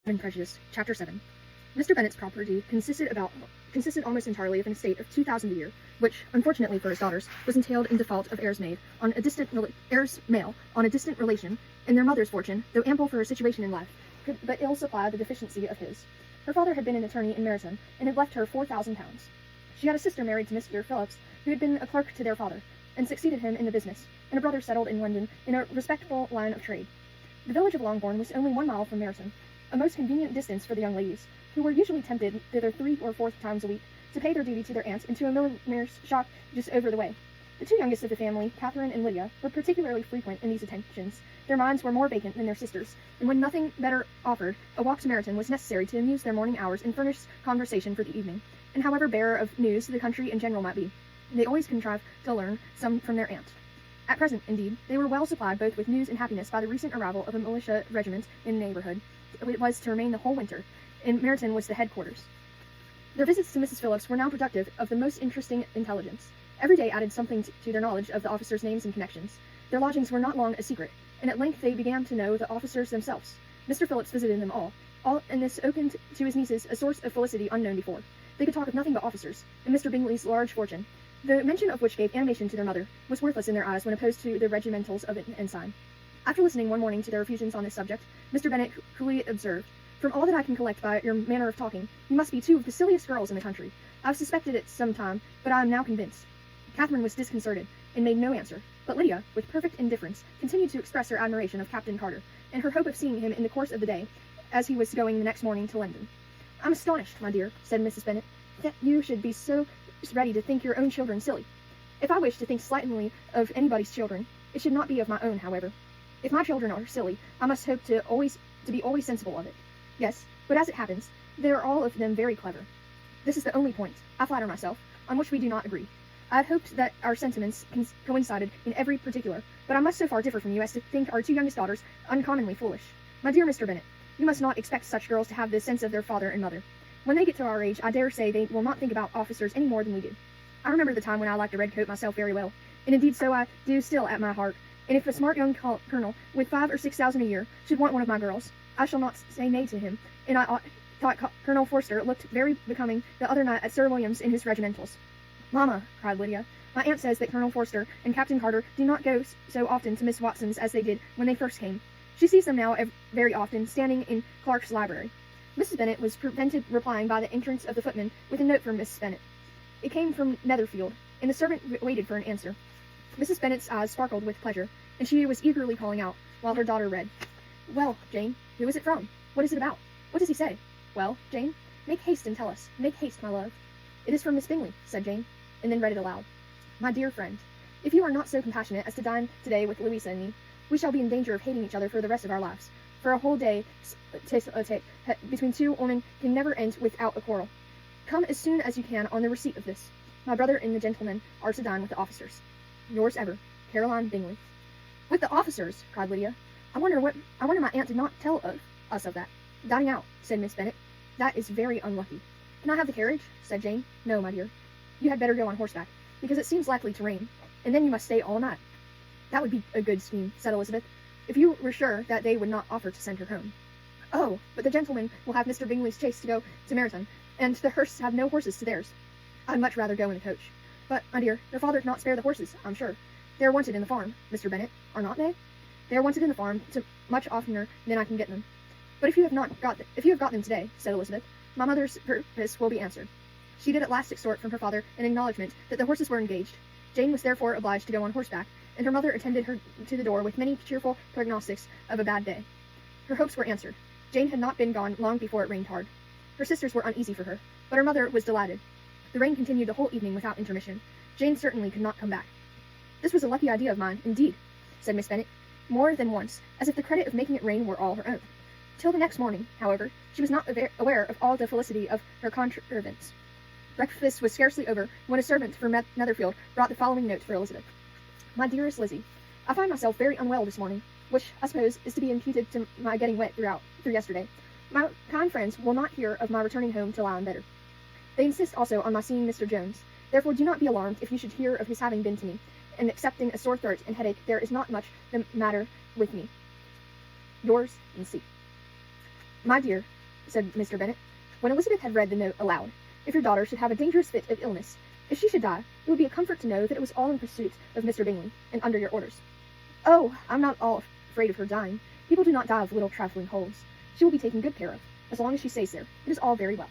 Prejudice, Chapter 7. Mr. Bennet's property consisted almost entirely of an estate of £2,000 a year, which, unfortunately for his daughters, was entailed in default of heirs male on a distant relation, and their mother's fortune, though ample for her situation in life, could but ill supply the deficiency of his. Her father had been an attorney in Meryton, and had left her £4,000. She had a sister married to Mr. Phillips, who had been a clerk to their father, and succeeded him in the business, and a brother settled in London in a respectable line of trade. The village of Longbourn was only 1 mile from Meryton, a most convenient distance for the young ladies, who were usually tempted thither 3 or 4 times a week to pay their duty to their aunt and to a milliner's shop just over the way. The 2 youngest of the family, Catherine and Lydia, were particularly frequent in these attentions. Their minds were more vacant than their sisters', and when nothing better offered, a walk to Meryton was necessary to amuse their morning hours and furnish conversation for the evening. And however bearer of news the country in general might be, they always contrived to learn some from their aunt. At present, indeed, they were well supplied both with news and happiness by the recent arrival of a militia regiment in the neighbourhood. It was to remain the whole winter, and Meryton was the headquarters. Their visits to Mrs. Phillips were now productive of the most interesting intelligence. Every day added something to their knowledge of the officers' names and connections. Their lodgings were not long a secret, and at length they began to know the officers themselves. Mr. Phillips visited them all, and this opened to his nieces a source of felicity unknown before. They could talk of nothing but officers, and Mr. Bingley's large fortune, the mention of which gave animation to their mother, was worthless in their eyes when opposed to the regimentals of an ensign. After listening one morning to their effusions on this subject, Mr. Bennet coolly observed, "From all that I can collect by your manner of talking, you must be 2 of the silliest girls in the country. I've suspected it some time, but I am now convinced." Catherine was disconcerted, and made no answer, but Lydia, with perfect indifference, continued to express her admiration of Captain Carter, and her hope of seeing him in the course of the day, as he was going the next morning to London. "I'm astonished, my dear," said Mrs. Bennet, "that you should be so ready to think your own children silly. If I wish to think slightingly of anybody's children, it should not be of my own, however. If my children are silly, I must hope to be always sensible of it. Yes, but as it happens, they are all of them very clever. This is the only point, I flatter myself, on which we do not agree. I had hoped that our sentiments coincided in every particular, but I must so far differ from you as to think our 2 youngest daughters uncommonly foolish. My dear Mr. Bennet, you must not expect such girls to have the sense of their father and mother. When they get to our age, I dare say they will not think about officers any more than we do. I remember the time when I liked a red coat myself very well, and indeed so I do still at my heart, and if a smart young colonel with 5,000 or 6,000 a year should want one of my girls, I shall not say nay to him, and I thought Colonel Forster looked very becoming the other night at Sir William's in his regimentals." "Mamma," cried Lydia, "my aunt says that Colonel Forster and Captain Carter do not go so often to Miss Watson's as they did when they first came. She sees them now very often standing in Clark's library." Mrs. Bennet was prevented replying by the entrance of the footman with a note from Miss Bennet. It came from Netherfield, and the servant waited for an answer. Mrs. Bennet's eyes sparkled with pleasure, and she was eagerly calling out, while her daughter read. "Well, Jane, who is it from? What is it about? What does he say? Well, Jane, make haste and tell us. Make haste, my love." "It is from Miss Bingley," said Jane, and then read it aloud. "My dear friend, if you are not so compassionate as to dine today with Louisa and me, we shall be in danger of hating each other for the rest of our lives. For a whole day between 2 women can never end without a quarrel. Come as soon as you can on the receipt of this. My brother and the gentlemen are to dine with the officers. Yours ever, Caroline Bingley." "With the officers!" cried Lydia. I wonder my aunt did not tell us of that." "Dining out," said Miss Bennet. "That is very unlucky." "Can I have the carriage?" said Jane. "No, my dear. You had better go on horseback, because it seems likely to rain, and then you must stay all night." "That would be a good scheme," said Elizabeth, "if you were sure that they would not offer to send her home." "Oh, but the gentlemen will have Mr. Bingley's chaise to go to Meryton, and the Hursts have no horses to theirs. I'd much rather go in the coach. But, my dear, their father cannot spare the horses, I'm sure. They are wanted in the farm, Mr. Bennet, are not they?" "They are wanted in the farm much oftener than I can get them. But if you have got them today," said Elizabeth, "my mother's purpose will be answered." She did at last extort from her father an acknowledgment that the horses were engaged. Jane was therefore obliged to go on horseback, and her mother attended her to the door with many cheerful prognostics of a bad day. Her hopes were answered. Jane had not been gone long before it rained hard. Her sisters were uneasy for her, but her mother was delighted. The rain continued the whole evening without intermission. Jane certainly could not come back. "This was a lucky idea of mine, indeed," said Miss Bennet, more than once, as if the credit of making it rain were all her own. Till the next morning, however, she was not aware of all the felicity of her contrivance. Breakfast was scarcely over when a servant from Netherfield brought the following note for Elizabeth. "My dearest Lizzie, I find myself very unwell this morning, which, I suppose, is to be imputed to my getting wet through yesterday. My kind friends will not hear of my returning home till I am better. They insist also on my seeing Mr. Jones. Therefore do not be alarmed if you should hear of his having been to me, and excepting a sore throat and headache, there is not much the matter with me. Yours, in C. My dear, said Mr. Bennet. When Elizabeth had read the note aloud, if your daughter should have a dangerous fit of illness, if she should die, it would be a comfort to know that it was all in pursuit of Mr. Bingley, and under your orders. Oh, I'm not all afraid of her dying. People do not die of little trifling colds. She will be taken good care of, as long as she stays there. It is all very well.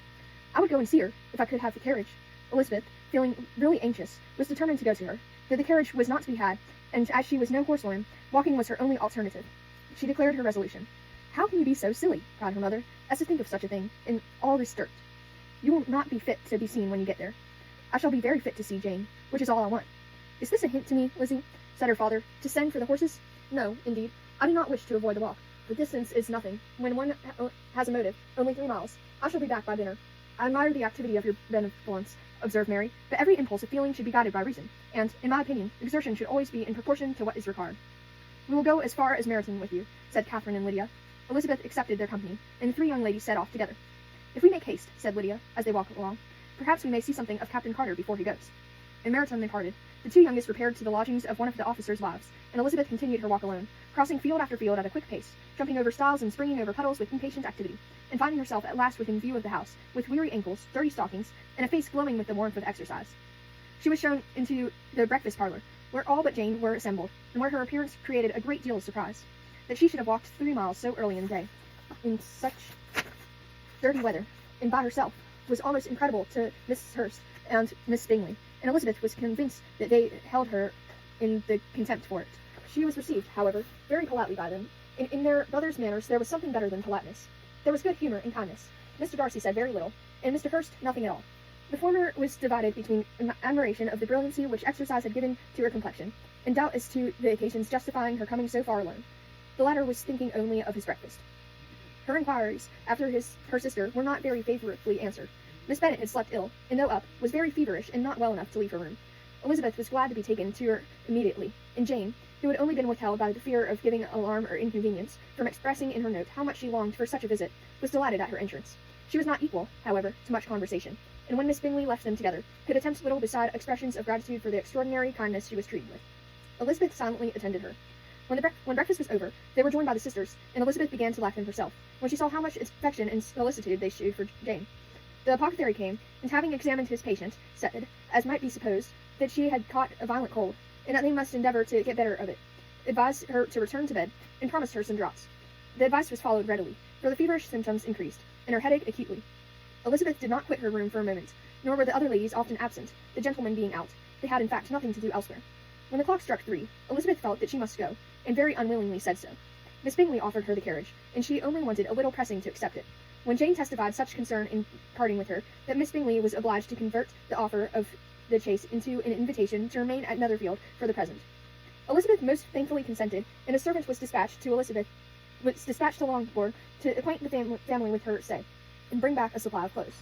I would go and see her, if I could have the carriage. Elizabeth, feeling really anxious, was determined to go to her, though the carriage was not to be had, and as she was no horsewoman, walking was her only alternative. She declared her resolution. How can you be so silly, cried her mother, as to think of such a thing, in all this dirt? You will not be fit to be seen when you get there. I shall be very fit to see Jane, which is all I want. Is this a hint to me, Lizzie? Said her father, to send for the horses? No, indeed. I do not wish to avoid the walk. The distance is nothing. When one has a motive, only 3 miles. I shall be back by dinner. I admire the activity of your benevolence, observed Mary, but every impulse of feeling should be guided by reason, and, in my opinion, exertion should always be in proportion to what is required. We will go as far as Meryton with you, said Catherine and Lydia. Elizabeth accepted their company, and the 3 young ladies set off together. If we make haste, said Lydia, as they walked along, perhaps we may see something of Captain Carter before he goes. In Meryton they parted. The 2 youngest repaired to the lodgings of one of the officers' wives, and Elizabeth continued her walk alone, crossing field after field at a quick pace, jumping over stiles and springing over puddles with impatient activity, and finding herself at last within view of the house, with weary ankles, dirty stockings, and a face glowing with the warmth of exercise. She was shown into the breakfast parlor, where all but Jane were assembled, and where her appearance created a great deal of surprise. That she should have walked 3 miles so early in the day, in such dirty weather, and by herself, was almost incredible to Mrs. Hurst and Miss Bingley, and Elizabeth was convinced that they held her in the contempt for it. She was received, however, very politely by them, and in their brother's manners there was something better than politeness. There was good humour and kindness. Mr. Darcy said very little, and Mr. Hurst nothing at all. The former was divided between admiration of the brilliancy which exercise had given to her complexion, and doubt as to the occasions justifying her coming so far alone. The latter was thinking only of his breakfast. Her inquiries after her sister were not very favourably answered. Miss Bennet had slept ill, and though up, was very feverish and not well enough to leave her room. Elizabeth was glad to be taken to her immediately, and Jane, who had only been withheld by the fear of giving alarm or inconvenience from expressing in her note how much she longed for such a visit, was delighted at her entrance. She was not equal, however, to much conversation, and when Miss Bingley left them together, could attempt little beside expressions of gratitude for the extraordinary kindness she was treated with. Elizabeth silently attended her. When breakfast was over, they were joined by the sisters, and Elizabeth began to laugh in herself, when she saw how much affection and solicitude they shewed for Jane. The apothecary came, and having examined his patient, said, as might be supposed, that she had caught a violent cold, and that they must endeavour to get better of it, advised her to return to bed, and promised her some draughts. The advice was followed readily, for the feverish symptoms increased, and her headache acutely. Elizabeth did not quit her room for a moment, nor were the other ladies often absent, the gentlemen being out. They had, in fact, nothing to do elsewhere. When the clock struck 3, Elizabeth felt that she must go, and very unwillingly said so. Miss Bingley offered her the carriage, and she only wanted a little pressing to accept it, when Jane testified such concern in parting with her, that Miss Bingley was obliged to convert the offer of the chase into an invitation to remain at Netherfield for the present. Elizabeth most thankfully consented, and a servant was dispatched to Longbourn to acquaint the family with her stay, and bring back a supply of clothes.